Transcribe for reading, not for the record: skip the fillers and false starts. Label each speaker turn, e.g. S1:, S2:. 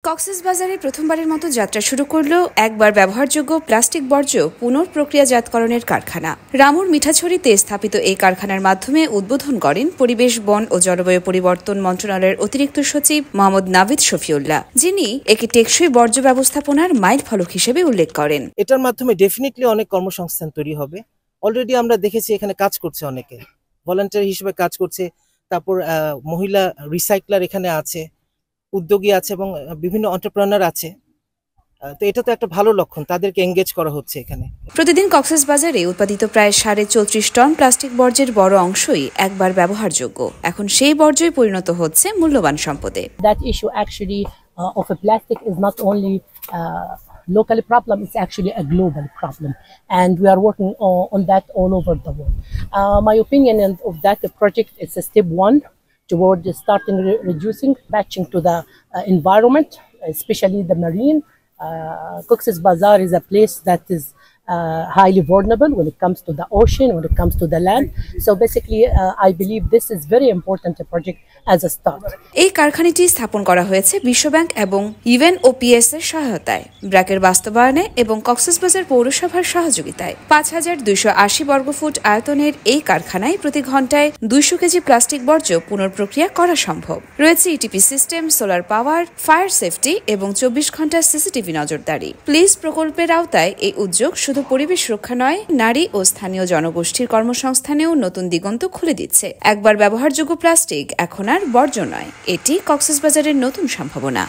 S1: কক্সবাজারে প্রথমবারের মতো যাত্রা শুরু করল একবার ব্যবহারযোগ্য প্লাস্টিক বর্জ্য পুনঃপ্রক্রিয়াজাতকরণের কারখানা। রামুর মিঠাছড়িতে স্থাপিত এই কারখানার মাধ্যমে উদ্বোধন করেন পরিবেশ, বন ও জলবায়ু পরিবর্তন মন্ত্রণালয়ের অতিরিক্ত সচিব মোহাম্মদ নাভিদ শফিউল্লাহ, যিনি একে টেকসই বর্জ্য ব্যবস্থাপনার মাইল ফলক হিসেবে উল্লেখ করেন।
S2: এটার মাধ্যমে ডেফিনেটলি অনেক কর্মসংস্থান তৈরি হবে। অলরেডি আমরা দেখেছি এখানে কাজ করছে, অনেকে ভলান্টিয়ার হিসেবে কাজ করছে। তারপর মহিলা রিসাইক্লার এখানে আছে, উদ্যোগী আছে এবং বিভিন্ন এন্টারপ্রেনার আছে। তো এটা তো একটা ভালো লক্ষণ, তাদেরকে এনগেজ করা হচ্ছে এখানে।
S1: প্রতিদিন কক্সবাজারে উৎপাদিত প্রায় 34.5 টন প্লাস্টিক বর্জ্যের বড় অংশই একবার ব্যবহারযোগ্য। এখন সেই বর্জ্যই পরিণত হচ্ছে মূল্যবান সম্পদে।
S3: That issue actually of a plastic is not only local problem, it's actually a global problem, and we are working on that all over the world. My opinion of that project is a step one toward starting reducing batching to the environment, especially the marine. Cox's Bazar is a place that is highly vulnerable when it comes to the ocean, when it comes to the land. So basically, I believe this is very important a project as a start.
S1: এই কারখানাটি স্থাপন করা হয়েছে বিশ্বব্যাংক এবং UNOPS এর সহায়তায়, ব্র্যাকের বাস্তবায়নে এবং কক্সবাজার পৌরসভার সহযোগিতায়। 5280 বর্গফুট আয়তনের এই কারখানায় প্রতি ঘন্টায় 200 কেজি প্লাস্টিক বর্জ্য পুনঃপ্রক্রিয়া করা সম্ভব। রয়েছে ETP system, solar power, fire safety এবং 24 ঘন্টা সিসিটিভি নজরদারি। প্লিজ প্রকল্পের আওতায় এই উদ্যোগ শুধু পরিবেশ রক্ষা নয়, নারী ও স্থানীয় জনগোষ্ঠীর কর্মসংস্থানেও নতুন দিগন্ত খুলে দিচ্ছে। একবার ব্যবহারযোগ্য প্লাস্টিক এখন আর বর্জ্য নয়, এটি কক্সবাজারের নতুন সম্ভাবনা।